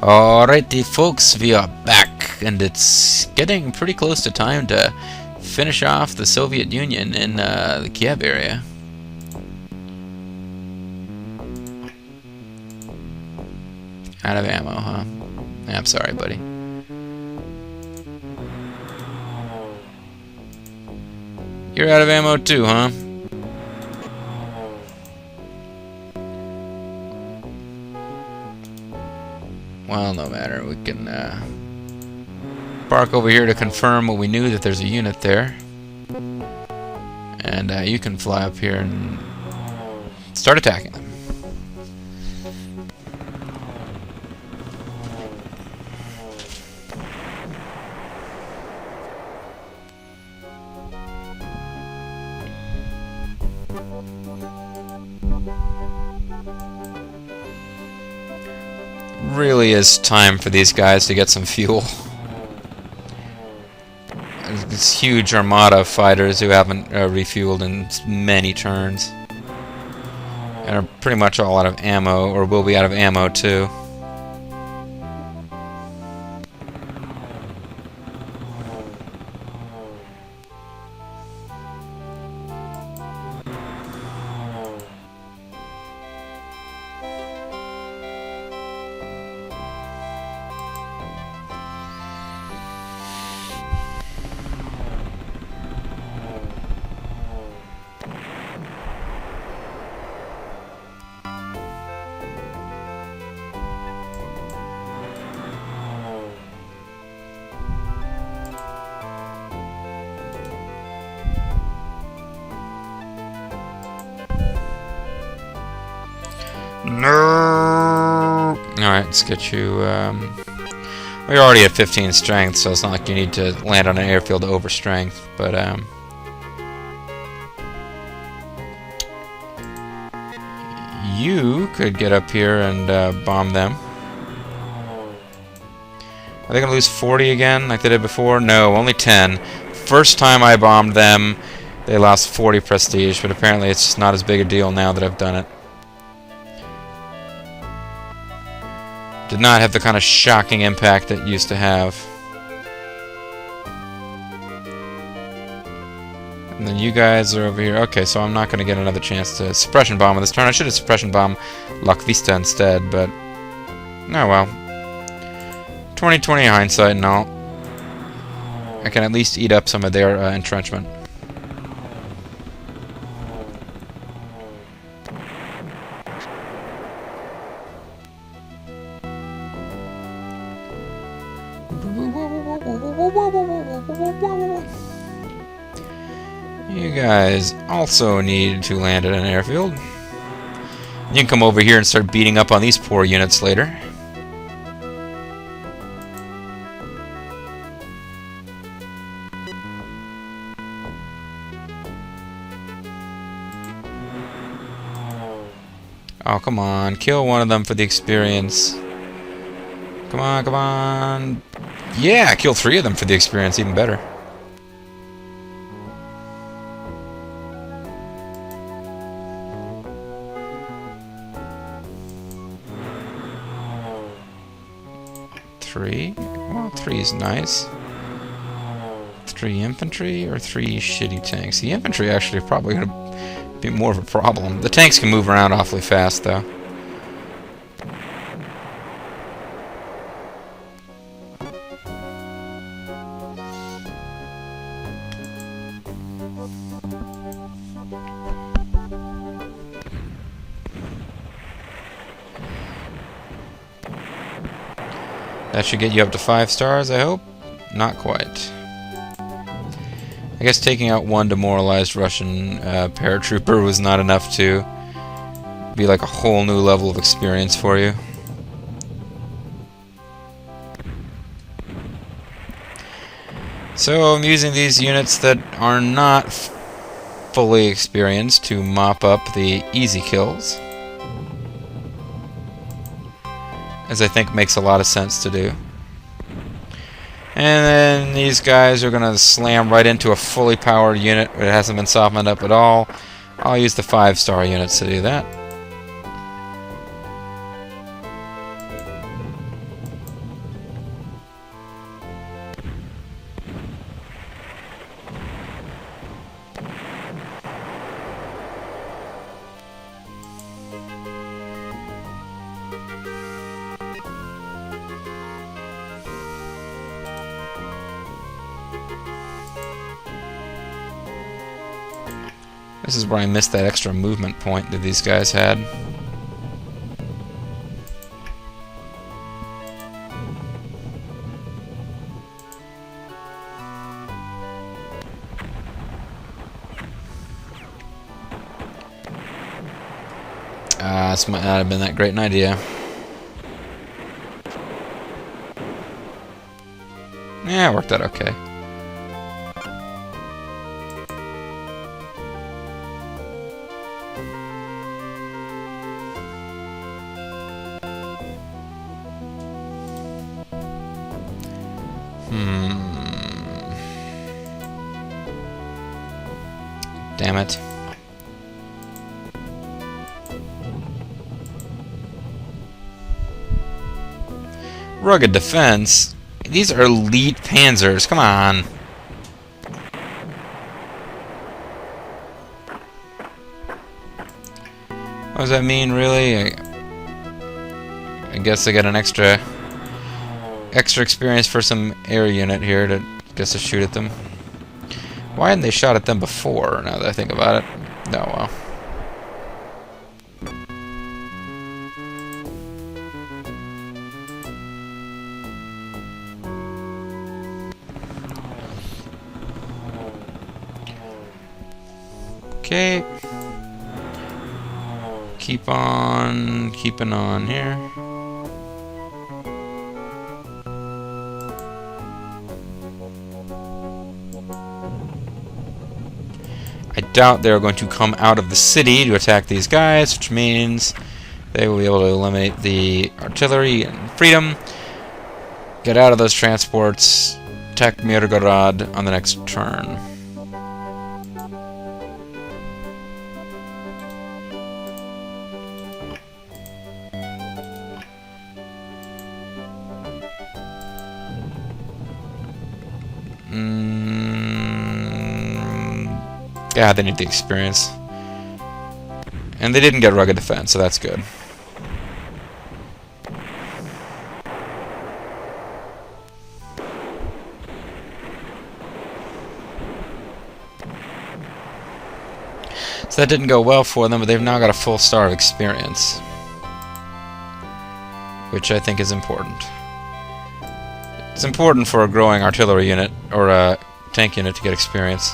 Alrighty folks, we are back, and it's getting pretty close to time to finish off the Soviet Union in the Kiev area. Out of ammo, huh? I'm sorry, buddy. You're out of ammo too, huh? Well, no matter. We can park over here to confirm what we knew, that there's a unit there. And you can fly up here and start attacking them. Really is time for these guys to get some fuel. This huge armada of fighters who haven't refueled in many turns, and are pretty much all out of ammo, or will be out of ammo too. No. Alright, let's get you. We're already at 15 strength, so it's not like you need to land on an airfield to over strength, but you could get up here and bomb them. Are they gonna lose 40 again like they did before? No, only 10. First time I bombed them, they lost 40 prestige, but apparently it's just not as big a deal now that I've done it. Did not have the kind of shocking impact it used to have. And then you guys are over here. Okay, so I'm not going to get another chance to suppression bomb on this turn. I should have suppression bomb Luck Vista instead, but oh well. 20/20 hindsight and all. I can at least eat up some of their entrenchment. You guys also need to land at an airfield. You can come over here and start beating up on these poor units later. Oh, come on. Kill one of them for the experience. Come on, come on. Yeah, kill 3 of them for the experience, even better. Well, 3 is nice. 3 infantry or 3 shitty tanks? The infantry actually are probably going to be more of a problem. The tanks can move around awfully fast, though. That should get you up to 5 stars, I hope? Not quite. I guess taking out one demoralized Russian paratrooper was not enough to be like a whole new level of experience for you. So I'm using these units that are not fully experienced to mop up the easy kills, as I think makes a lot of sense to do. And then these guys are going to slam right into a fully powered unit that hasn't been softened up at all. I'll use the 5-star units to do that. This is where I missed that extra movement point that these guys had. This might not have been that great an idea. Yeah, it worked out okay. Damn it. Rugged defense? These are elite Panzers, come on. What does that mean, really? I guess I got an extra experience for some air unit here to guess to shoot at them. Why hadn't they shot at them before, now that I think about it? Oh well. Okay. Keep on keeping on here. I doubt they're going to come out of the city to attack these guys, which means they will be able to eliminate the artillery and freedom. Get out of those transports. Attack Gerhard on the next turn. Yeah, they need the experience. And they didn't get rugged defense, so that's good. So that didn't go well for them, but they've now got a full star of experience, which I think is important. It's important for a growing artillery unit, or a tank unit, to get experience.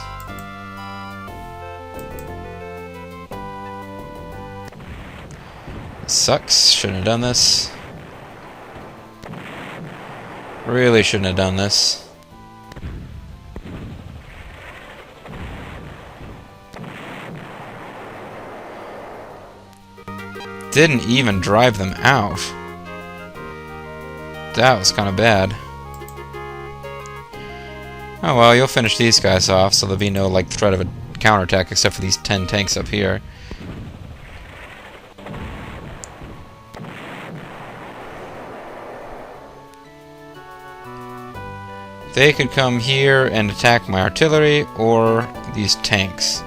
Sucks. Shouldn't have done this. Really shouldn't have done this. Didn't even drive them out. That was kind of bad. Oh well, you'll finish these guys off, so there'll be no like threat of a counterattack except for these 10 tanks up here. They could come here and attack my artillery or these tanks.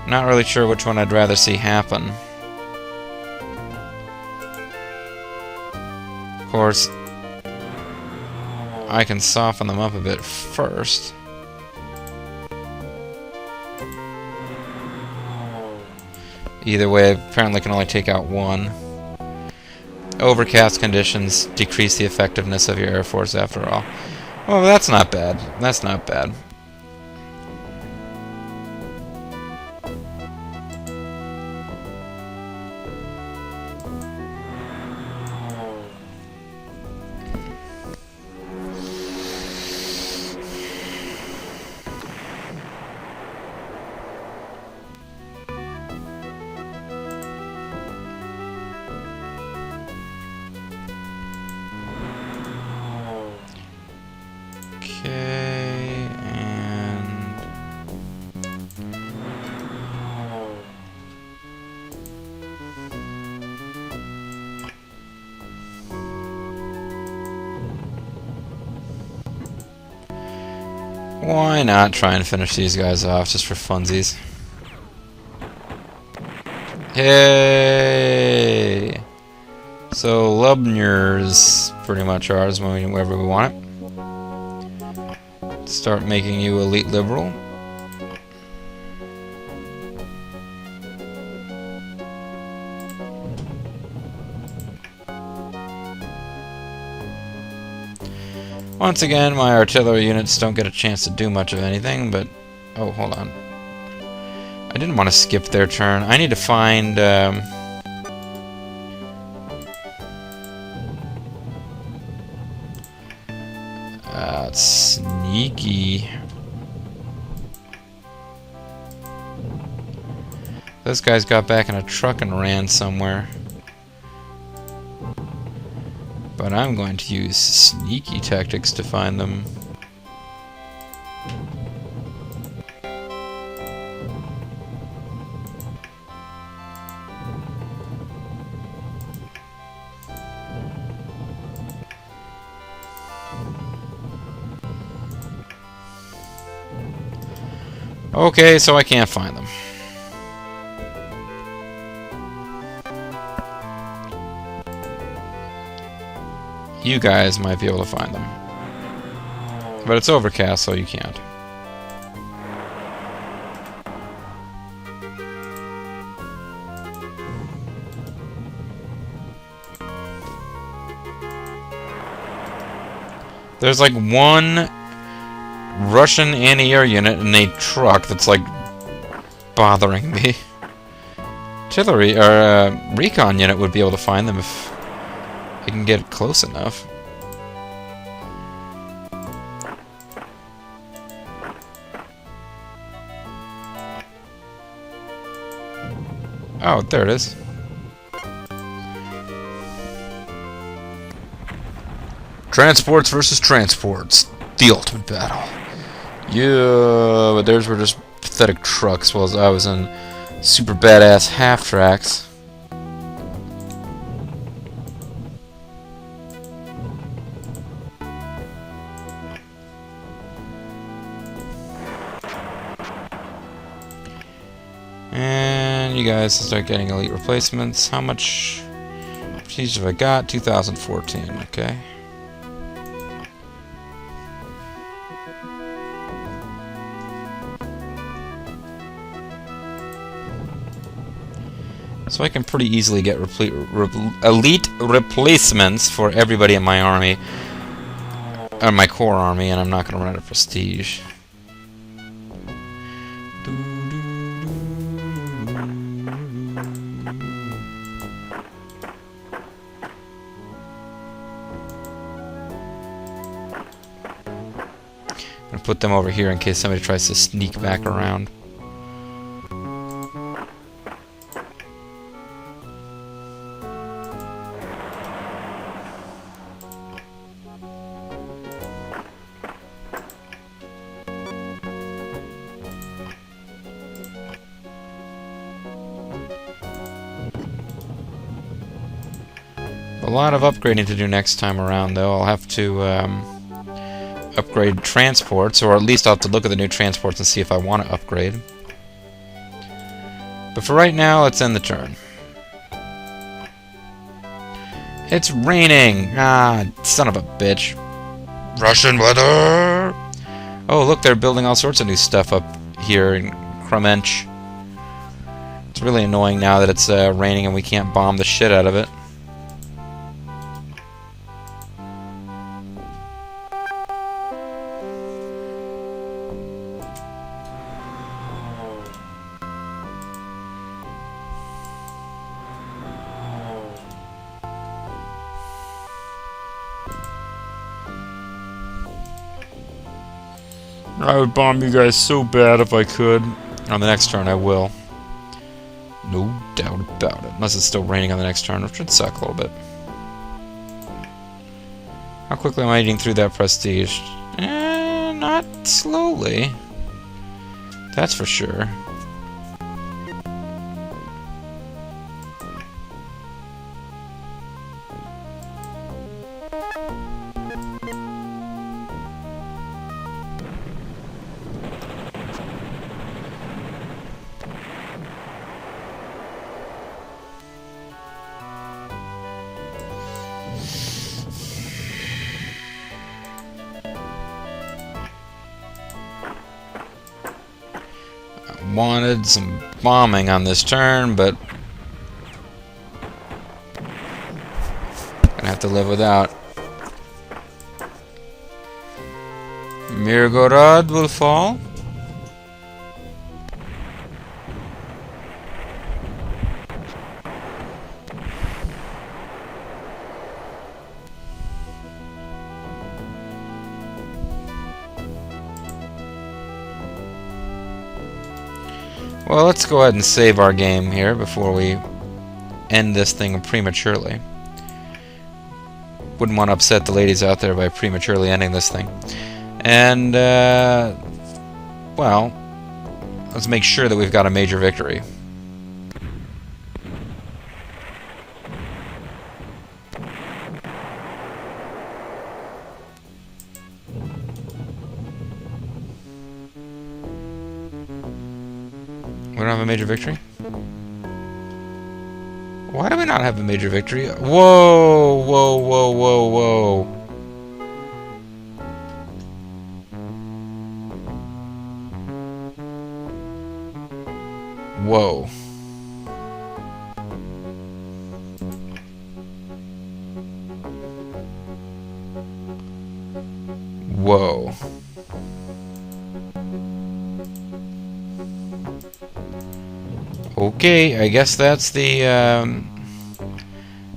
Not really sure which one I'd rather see happen. Of course, I can soften them up a bit first. Either way, apparently can only take out one. Overcast conditions decrease the effectiveness of your air force after all. Well, that's not bad. That's not bad. Okay, and why not try and finish these guys off just for funsies? Hey! So Lubner's pretty much ours whenever we want it. Start making you elite liberal. Once again, my artillery units don't get a chance to do much of anything, but... Oh, hold on. I didn't want to skip their turn. I need to find... sneaky. Those guys got back in a truck and ran somewhere. But I'm going to use sneaky tactics to find them. Okay, so I can't find them. You guys might be able to find them. But it's overcast, so you can't. There's like one Russian anti-air unit in a truck that's like bothering me. Artillery or recon unit would be able to find them if I can get close enough. Oh, there it is. Transports versus transports. The ultimate battle. Yeah, but theirs were just pathetic trucks, while I was in super badass half-tracks. And you guys start getting elite replacements. How much prestige have I got? 2014, okay. So I can pretty easily get elite replacements for everybody in my army, or my core army, and I'm not going to run out of prestige. I'm going to put them over here in case somebody tries to sneak back around. A lot of upgrading to do next time around, though. I'll have to upgrade transports, or at least I'll have to look at the new transports and see if I want to upgrade. But for right now, let's end the turn. It's raining! Ah, son of a bitch. Russian weather! Oh, look, they're building all sorts of new stuff up here in Kremench. It's really annoying now that it's raining and we can't bomb the shit out of it. I would bomb you guys so bad if I could. On the next turn, I will. No doubt about it. Unless it's still raining on the next turn, which would suck a little bit. How quickly am I eating through that prestige? Not slowly. That's for sure. Wanted some bombing on this turn, but gonna have to live without. Mirgorod will fall. Well, let's go ahead and save our game here before we end this thing prematurely. Wouldn't want to upset the ladies out there by prematurely ending this thing. And, well, let's make sure that we've got a major victory. We don't have a major victory? Why do we not have a major victory? Whoa, whoa, whoa, whoa, whoa. Whoa. Whoa. Okay, I guess that's the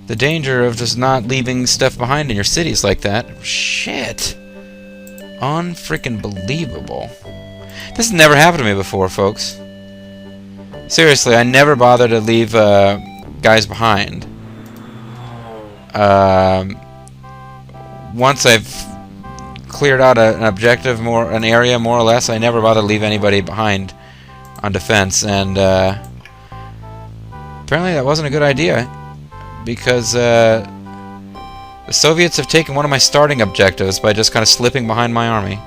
danger of just not leaving stuff behind in your cities like that. Shit. Unfreaking believable. This has never happened to me before, folks. Seriously, I never bother to leave guys behind. Once I've cleared out an objective, an area more or less, I never bother to leave anybody behind on defense, and apparently that wasn't a good idea, because the Soviets have taken one of my starting objectives by just kind of slipping behind my army.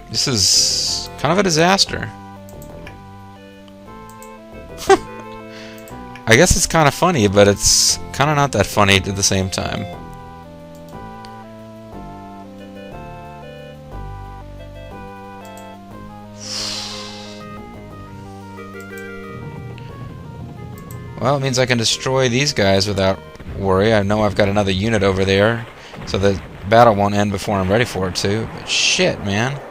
This is kind of a disaster. I guess it's kind of funny, but it's kind of not that funny at the same time. Well, it means I can destroy these guys without worry. I know I've got another unit over there, so the battle won't end before I'm ready for it to. But shit, man.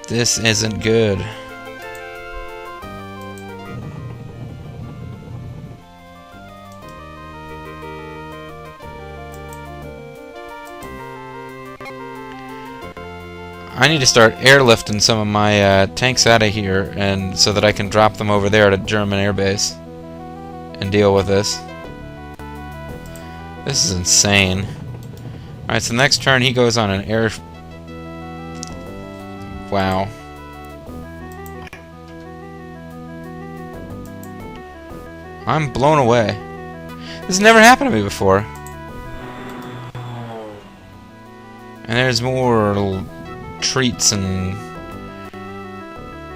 This isn't good. I need to start airlifting some of my tanks out of here, and so that I can drop them over there at a German airbase and deal with this. This is insane. Alright, so the next turn he goes on an air... Wow. I'm blown away. This has never happened to me before. And there's more treats and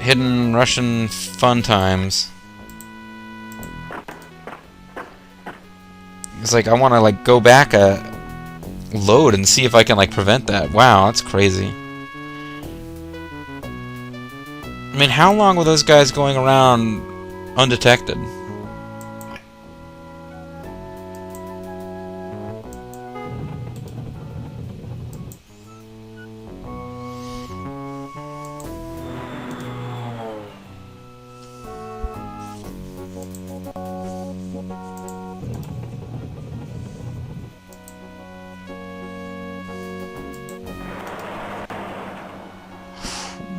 hidden Russian fun times. It's like I want to like go back a load and see if I can like prevent that. Wow, that's crazy. I mean, how long were those guys going around undetected?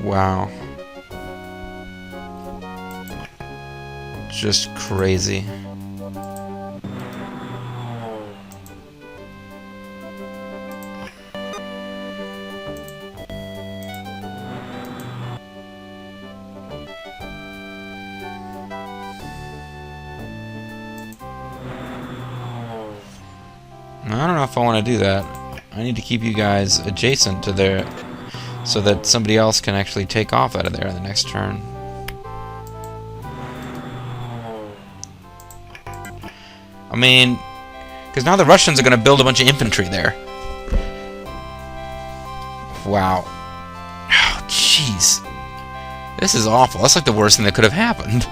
Wow. Just crazy. I don't know if I want to do that. I need to keep you guys adjacent to their so that somebody else can actually take off out of there in the next turn. I mean, because now the Russians are going to build a bunch of infantry there. Wow. Oh, jeez. This is awful. That's like the worst thing that could have happened.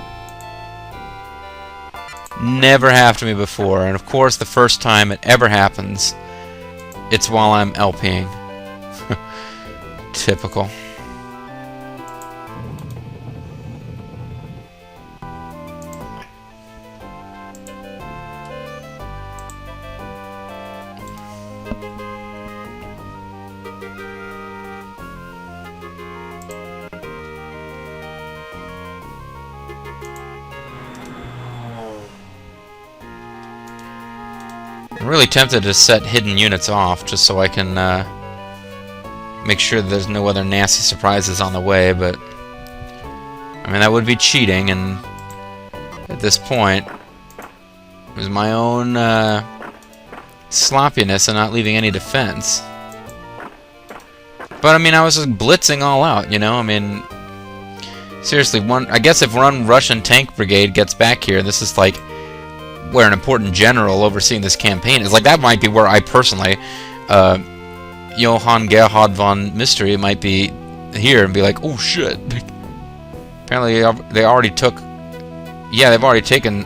Never happened to me before, and of course the first time it ever happens, it's while I'm LPing. Typical. I'm really tempted to set hidden units off just so I can make sure that there's no other nasty surprises on the way, but I mean that would be cheating, and at this point it was my own sloppiness and not leaving any defense. But I mean I was just blitzing all out, you know. I mean seriously, I guess if one Russian tank brigade gets back here, this is like where an important general overseeing this campaign is. Like, that might be where I personally, Johann Gerhard von Mystery might be here and be like, oh shit. Apparently they already took, yeah, they've already taken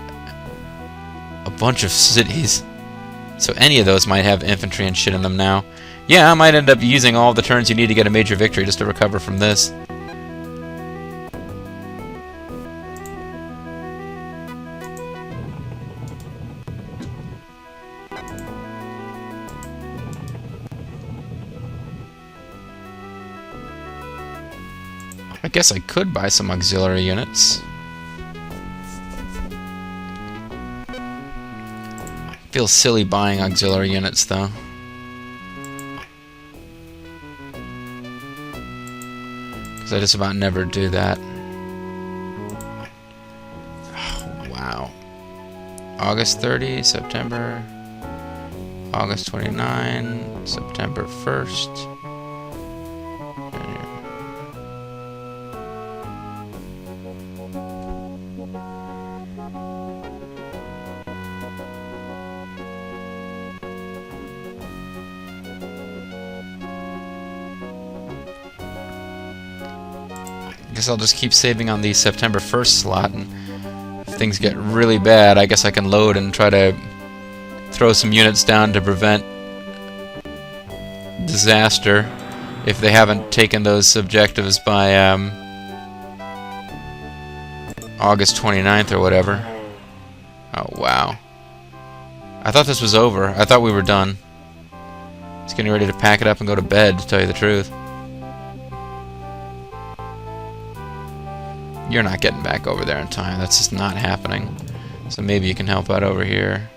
a bunch of cities. So any of those might have infantry and shit in them now. Yeah, I might end up using all the turns you need to get a major victory just to recover from this. I guess I could buy some auxiliary units. Feels silly buying auxiliary units though. Because I just about never do that. Oh, wow. August 30, September, August 29, September 1st. I guess I'll just keep saving on the September 1st slot, and if things get really bad, I guess I can load and try to throw some units down to prevent disaster if they haven't taken those objectives by August 29th or whatever. Oh, wow. I thought this was over. I thought we were done. I was getting ready to pack it up and go to bed, to tell you the truth. You're not getting back over there in time. That's just not happening. So maybe you can help out over here.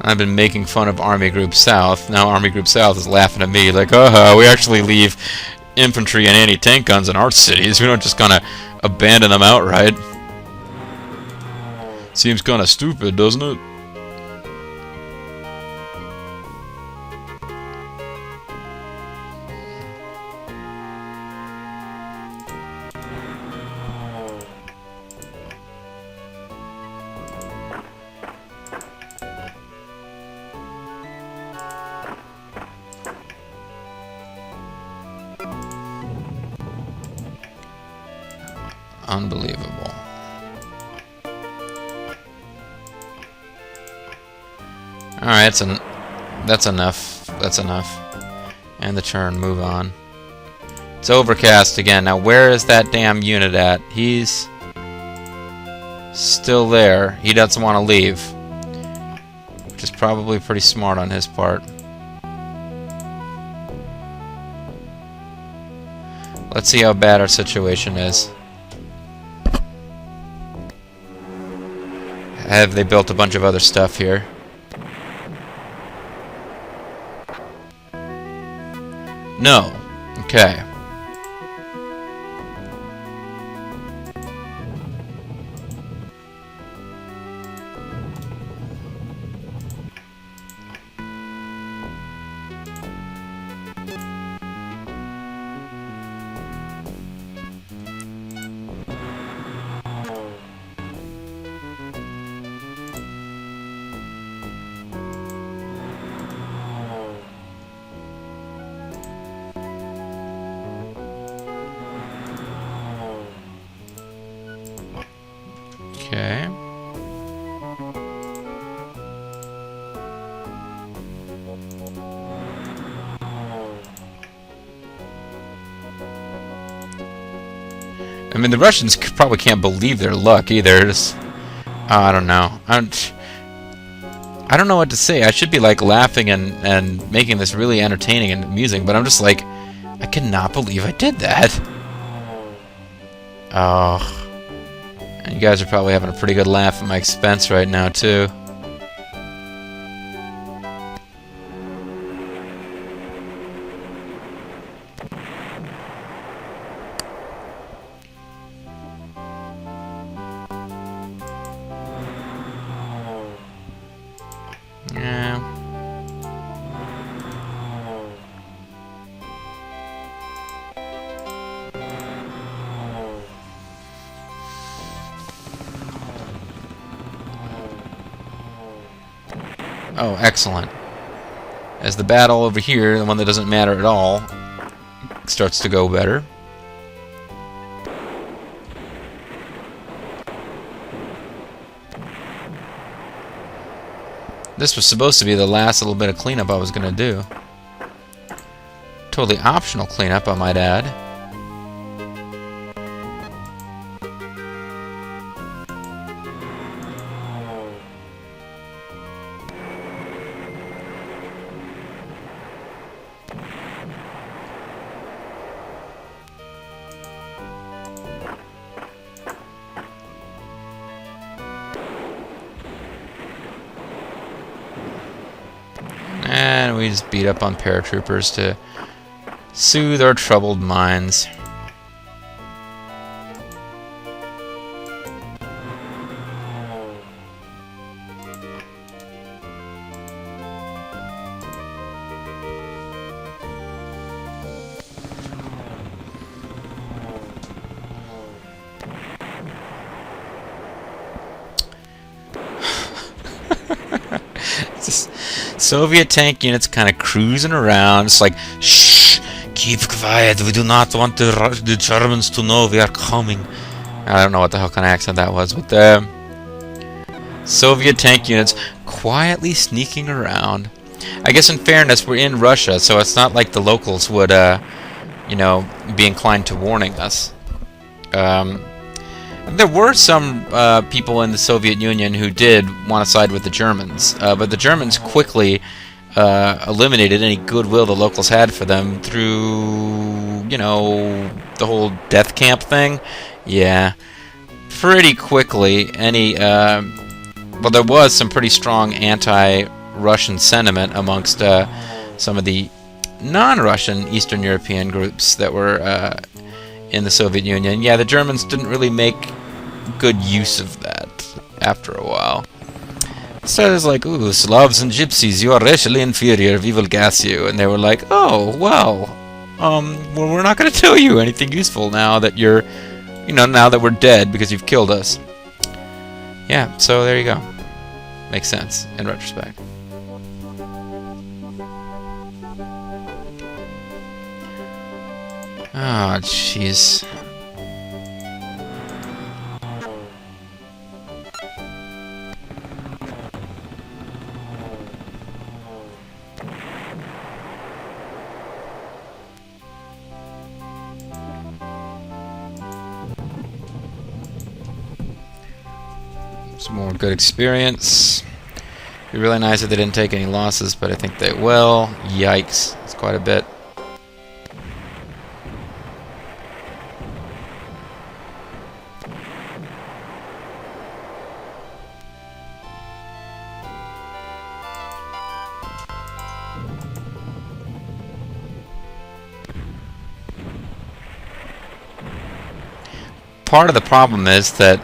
I've been making fun of Army Group South. Now Army Group South is laughing at me like, we actually leave infantry and anti-tank guns in our cities. We don't just kind of abandon them outright. Seems kind of stupid, doesn't it? Unbelievable. Alright, that's enough. That's enough. And the turn, move on. It's overcast again. Now where is that damn unit at? He's still there. He doesn't want to leave. Which is probably pretty smart on his part. Let's see how bad our situation is. Have they built a bunch of other stuff here? No. Okay. Okay. I mean, the Russians probably can't believe their luck either. Just, I don't know. I don't know what to say. I should be like laughing and making this really entertaining and amusing, but I'm just like, I cannot believe I did that. Oh. And you guys are probably having a pretty good laugh at my expense right now, too. Yeah. Oh, excellent. As the battle over here, the one that doesn't matter at all, starts to go better. This was supposed to be the last little bit of cleanup I was going to do. Totally optional cleanup, I might add. And we just beat up on paratroopers to soothe our troubled minds. Soviet tank units kind of cruising around. It's like, shh, keep quiet. We do not want the Germans to know we are coming. I don't know what the hell kind of accent that was, but the Soviet tank units quietly sneaking around. I guess in fairness, we're in Russia, so it's not like the locals would, you know, be inclined to warning us. There were some people in the Soviet Union who did want to side with the Germans, but the Germans quickly eliminated any goodwill the locals had for them through, you know, the whole death camp thing. Yeah, pretty quickly. Well, there was some pretty strong anti-Russian sentiment amongst some of the non-Russian Eastern European groups that were in the Soviet Union. Yeah, the Germans didn't really make good use of that after a while. So it was like, ooh, Slavs and Gypsies, you are racially inferior, we will gas you. And they were like, oh, well, well, we're not going to tell you anything useful now that you're, you know, now that we're dead because you've killed us. Yeah, so there you go. Makes sense in retrospect. Oh, jeez. Some more good experience. It'd be really nice if they didn't take any losses, but I think they will. Yikes. It's quite a bit. part of the problem is that,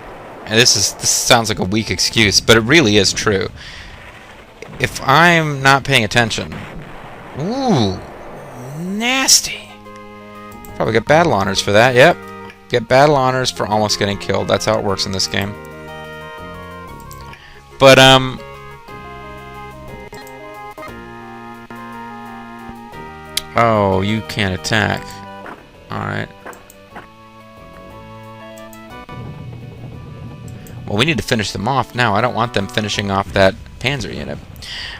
and this sounds like a weak excuse, but it really is true. If I'm not paying attention, ooh, nasty. Probably get battle honors for that. Yep, get battle honors for almost getting killed. That's how it works in this game. But oh, you can't attack. All right. Well, we need to finish them off now. I don't want them finishing off that Panzer unit.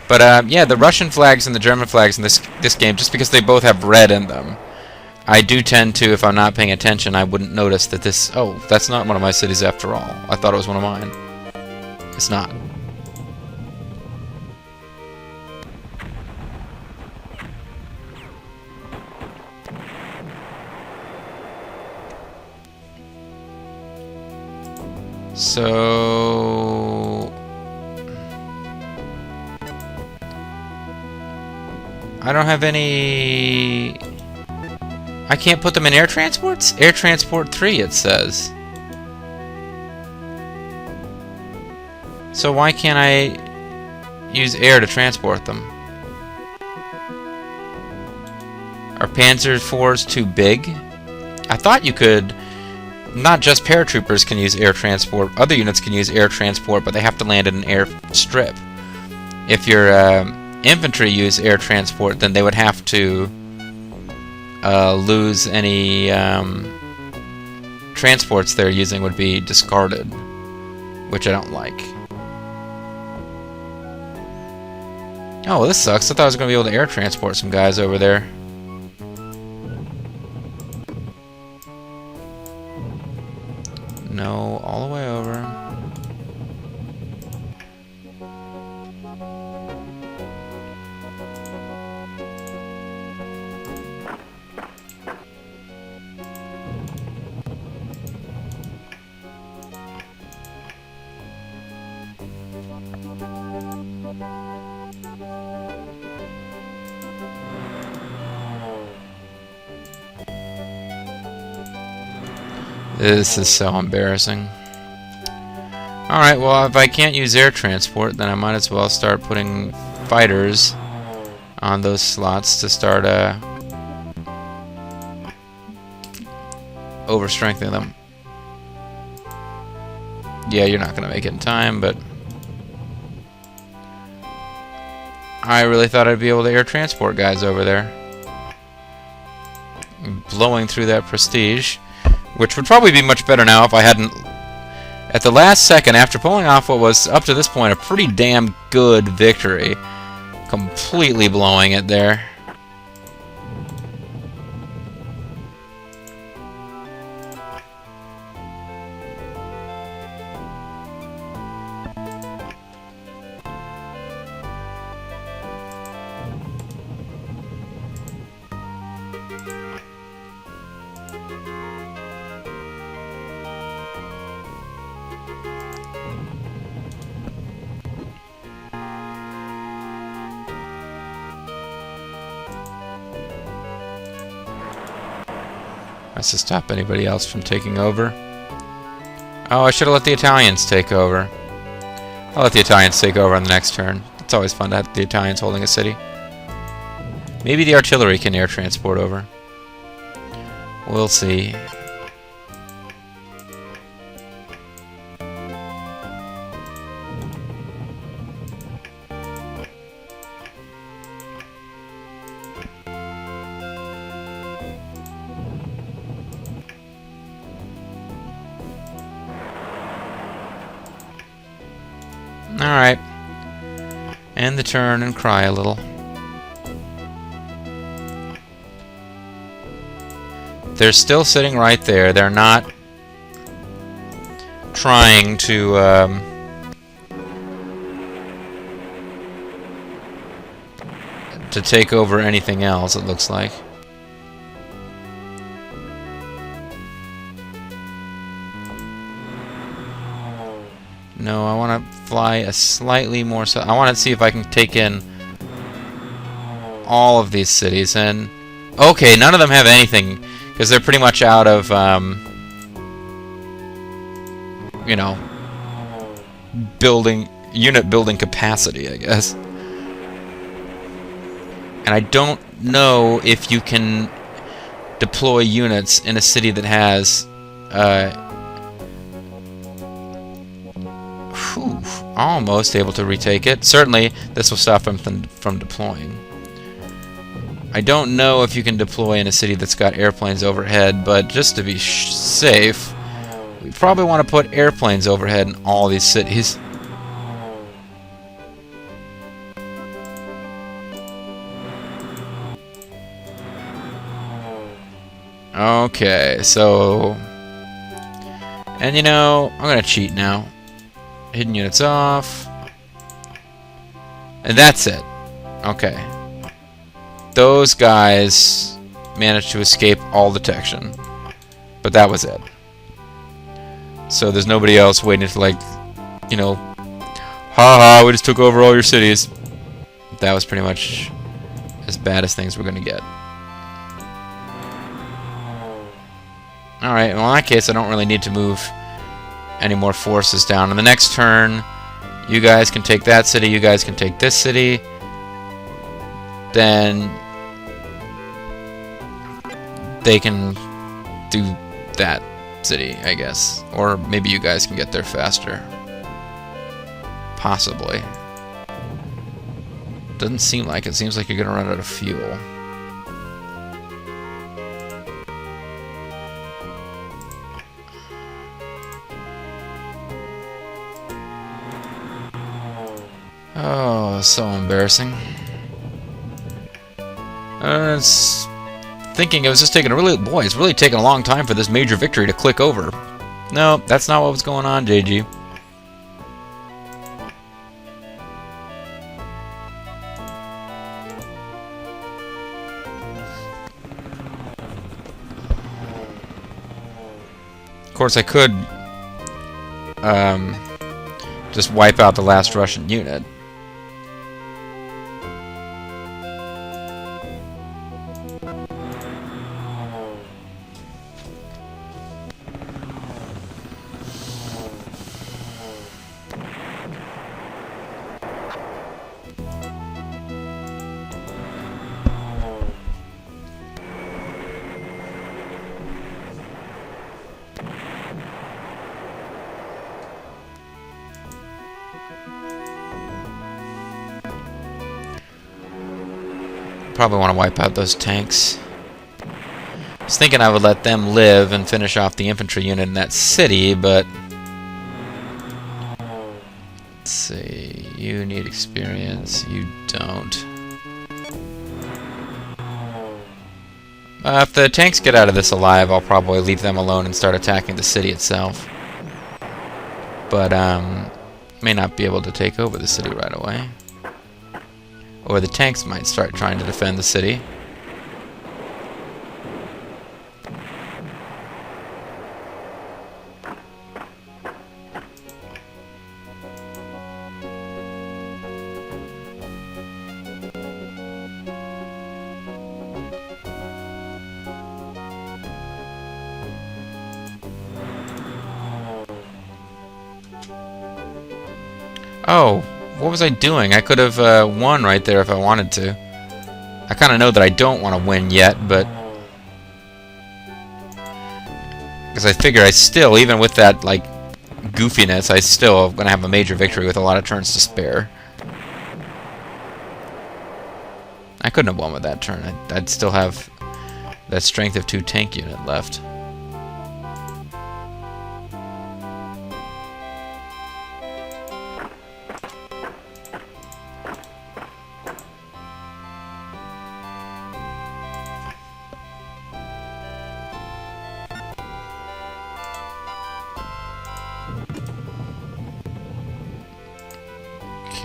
But yeah, the Russian flags and the German flags in this game, just because they both have red in them, I do tend to, if I'm not paying attention, I wouldn't notice that this... Oh, that's not one of my cities after all. I thought it was one of mine. It's not. So... I don't have any... I can't put them in air transports? Air Transport 3, it says. So why can't I use air to transport them? Are Panzer IVs too big? I thought you could... Not just paratroopers can use air transport. Other units can use air transport, but they have to land in an air strip. If your infantry use air transport, then they would have to lose any transports they're using would be discarded, which I don't like. Oh, well, this sucks. I thought I was going to be able to air transport some guys over there. No, all the way over. This is so embarrassing. Alright, well, if I can't use air transport, then I might as well start putting fighters on those slots to start over-strengthening them. Yeah, you're not going to make it in time, but I really thought I'd be able to air transport guys over there. Blowing through that prestige. Which would probably be much better now if I hadn't, at the last second, after pulling off what was, up to this point, a pretty damn good victory, completely blowing it there. That's to stop anybody else from taking over. Oh, I should have let the Italians take over. I'll let the Italians take over on the next turn. It's always fun to have the Italians holding a city. Maybe the artillery can air transport over. We'll see. Alright. End the turn and cry a little. They're still sitting right there. They're not trying to take over anything else, it looks like. No, I want to fly a slightly more... I want to see if I can take in all of these cities. And okay, none of them have anything, because they're pretty much out of you know, unit building capacity, I guess. And I don't know if you can deploy units in a city that has almost able to retake it. Certainly, this will stop them from deploying. I don't know if you can deploy in a city that's got airplanes overhead, but just to be safe, we probably want to put airplanes overhead in all these cities. Okay, so... And you know, I'm going to cheat now. Hidden units off. And that's it. Okay. Those guys managed to escape all detection. But that was it. So there's nobody else waiting to, like, you know, haha, we just took over all your cities. That was pretty much as bad as things were going to get. Alright, well in that case I don't really need to move any more forces down. On the next turn, you guys can take that city, you guys can take this city. Then they can do that city, I guess. Or maybe you guys can get there faster. Possibly. Doesn't seem like it. Seems like you're gonna run out of fuel. Oh, so embarrassing. It's thinking it was just taking a really... Boy, it's really taking a long time for this major victory to click over. No, that's not what was going on, JG. Of course, I could just wipe out the last Russian unit. Probably want to wipe out those tanks. I was thinking I would let them live and finish off the infantry unit in that city, but... Let's see... You need experience. You don't. If the tanks get out of this alive, I'll probably leave them alone and start attacking the city itself. But, may not be able to take over the city right away. Or the tanks might start trying to defend the city. Oh, what was I doing? I could have won right there if I wanted to. I kind of know that I don't want to win yet, but... Because I figure I still, even with that, like, goofiness, I still am going to have a major victory with a lot of turns to spare. I couldn't have won with that turn. I'd still have that strength of 2 tank unit left.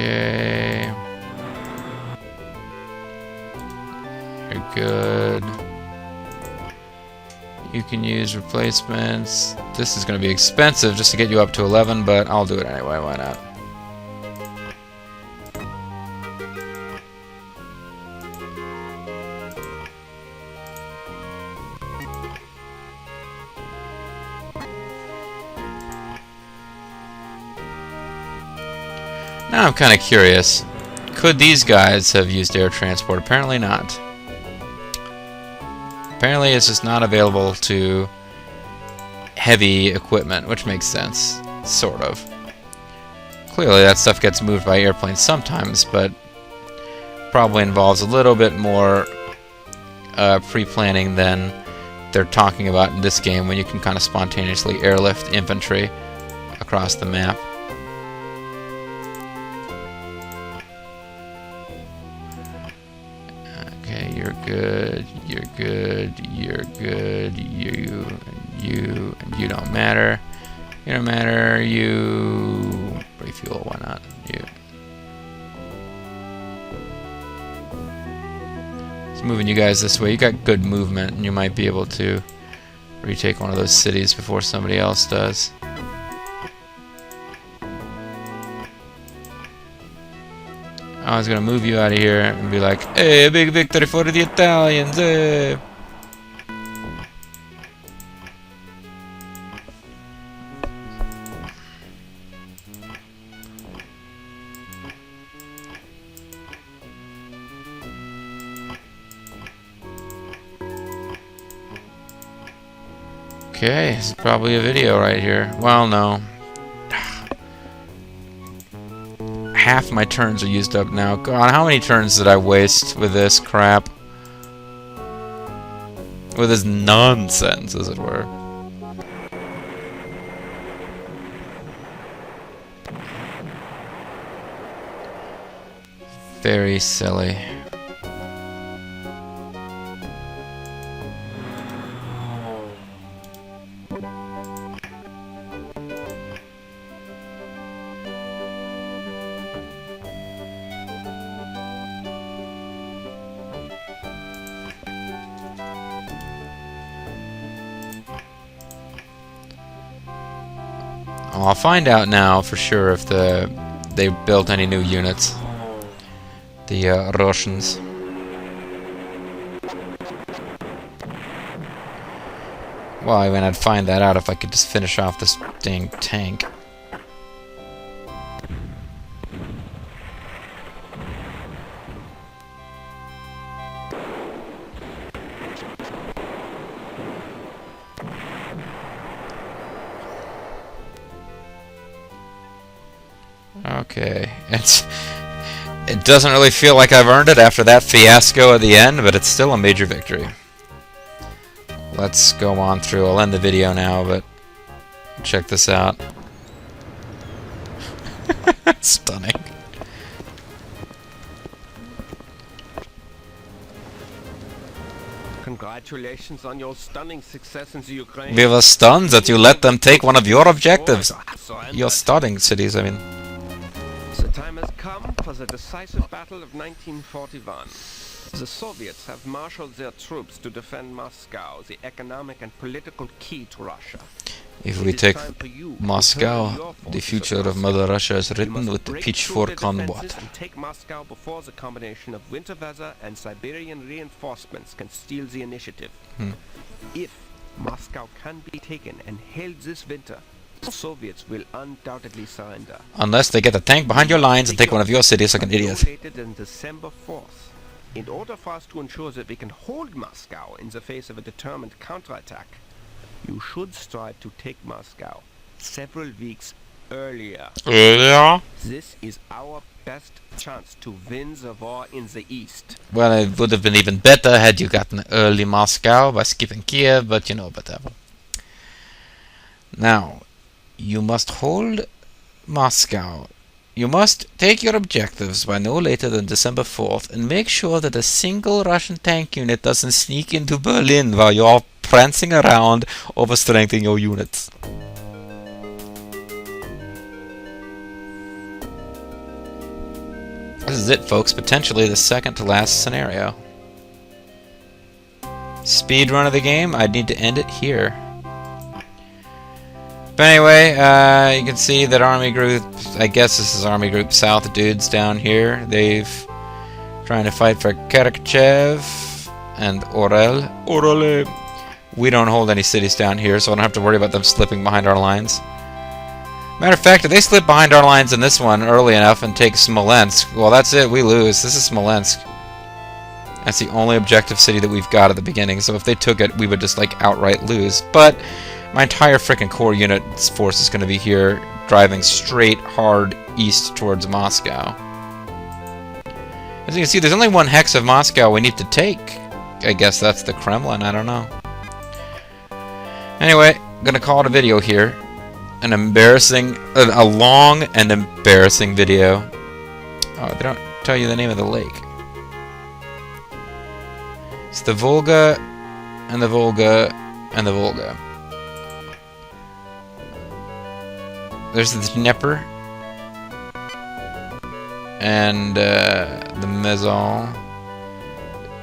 Okay. You're good. You can use replacements. This is going to be expensive just to get you up to 11, but I'll do it anyway. Why not? Now I'm kind of curious. Could these guys have used air transport? Apparently not. Apparently it's just not available to heavy equipment, which makes sense. Sort of. Clearly that stuff gets moved by airplanes sometimes, but probably involves a little bit more pre-planning than they're talking about in this game, when you can kind of spontaneously airlift infantry across the map. Okay, you're good, you're good, you're good, you don't matter. You don't matter, you... refuel, why not? You. It's moving you guys this way. You got good movement, and you might be able to retake one of those cities before somebody else does. I was gonna move you out of here and be like, hey, a big victory for the Italians, hey! Okay, this is probably a video right here. Well, no. Half my turns are used up now. God, how many turns did I waste with this crap? With this nonsense, as it were. Very silly. I'll find out now for sure if they built any new units. The Russians. Well, I mean, I'd find that out if I could just finish off this dang tank. Okay, it doesn't really feel like I've earned it after that fiasco at the end, but it's still a major victory. Let's go on through. I'll end the video now, but check this out. Stunning. Congratulations on your stunning success in the Ukraine. We were stunned that you let them take one of your objectives. Your stunning cities, I mean. The time has come for the decisive battle of 1941. The Soviets have marshaled their troops to defend Moscow, the economic and political key to Russia. If we take Moscow, the future of Mother Russia is written with the pitchfork on water. And take Moscow before the combination of winter weather and Siberian reinforcements can steal the initiative. If Moscow can be taken and held this winter, the Soviets will undoubtedly surrender. Unless they get a tank behind your lines and take one of your cities like an idiot. In December 4th. In order for us to ensure that we can hold Moscow in the face of a determined counterattack, you should strive to take Moscow several weeks earlier. This is our best chance to win the war in the east. Well, it would have been even better had you gotten early Moscow by skipping Kiev, but you know, whatever. Now, you must hold Moscow. You must take your objectives by no later than December 4th and make sure that a single Russian tank unit doesn't sneak into Berlin while you're prancing around overstrengthening your units. This is it, folks. Potentially the second to last scenario. Speed run of the game. I'd need to end it here. But anyway, you can see that Army Group, I guess this is Army Group South dudes down here. They've trying to fight for Kharkiv and Orel. We don't hold any cities down here, so I don't have to worry about them slipping behind our lines. Matter of fact, if they slip behind our lines in this one early enough and take Smolensk, well, that's it. We lose. This is Smolensk. That's the only objective city that we've got at the beginning, so if they took it, we would just, like, outright lose. But my entire frickin' core unit's force is going to be here, driving straight, hard east towards Moscow. As you can see, there's only one hex of Moscow we need to take. I guess that's the Kremlin, I don't know. Anyway, I'm going to call it a video here. An embarrassing, a long and embarrassing video. Oh, they don't tell you the name of the lake. It's the Volga, and the Volga, and the Volga. There's the Dnieper, and the Mezal,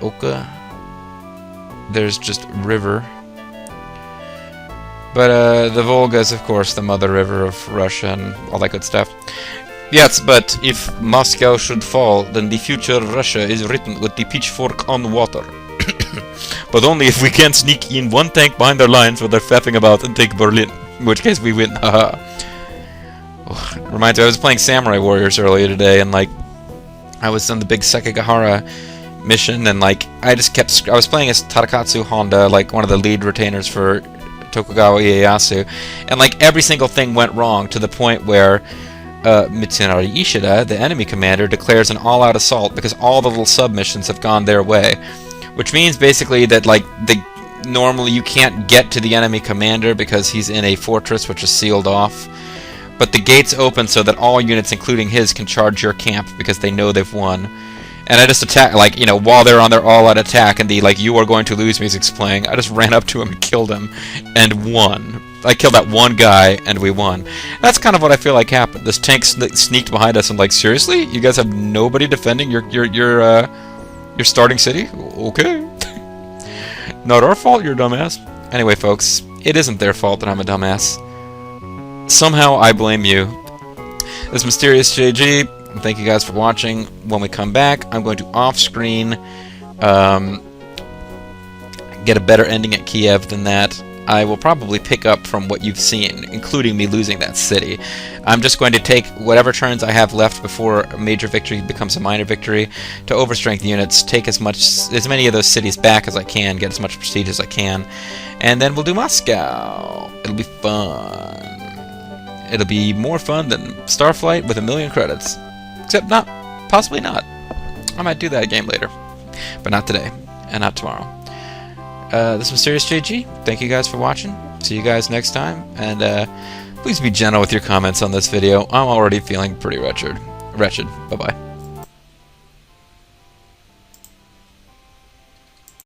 Oka. There's just river. But the Volga is, of course, the mother river of Russia and all that good stuff. Yes, but if Moscow should fall, then the future Russia is written with the pitchfork on water. But only if we can sneak in one tank behind their lines while they're faffing about and take Berlin. In which case we win. Haha. Reminds me, I was playing Samurai Warriors earlier today, and like, I was on the big Sekigahara mission, and like, I was playing as Tadakatsu Honda, like one of the lead retainers for Tokugawa Ieyasu, and like every single thing went wrong to the point where Mitsunari Ishida, the enemy commander, declares an all-out assault because all the little submissions have gone their way, which means basically that like normally you can't get to the enemy commander because he's in a fortress which is sealed off, but the gates open so that all units, including his, can charge your camp because they know they've won. And I just attacked, like, you know, while they're on their all-out attack and the, like, you are going to lose music's playing, I just ran up to him and killed him and won. I killed that one guy and we won. That's kind of what I feel like happened. This tank sneaked behind us and like, seriously? You guys have nobody defending your starting city? Okay. Not our fault, you're a dumbass. Anyway, folks, it isn't their fault that I'm a dumbass. Somehow I blame you. This Mysterious JG. Thank you guys for watching. When we come back, I'm going to off-screen get a better ending at Kiev than that. I will probably pick up from what you've seen, including me losing that city. I'm just going to take whatever turns I have left before a major victory becomes a minor victory to overstrength units, take as many of those cities back as I can, get as much prestige as I can, and then we'll do Moscow. It'll be fun. It'll be more fun than Starflight with 1,000,000 credits. Except not, possibly not. I might do that game later. But not today, and not tomorrow. This was Mysterious JG. Thank you guys for watching. See you guys next time. And please be gentle with your comments on this video. I'm already feeling pretty wretched. Bye-bye.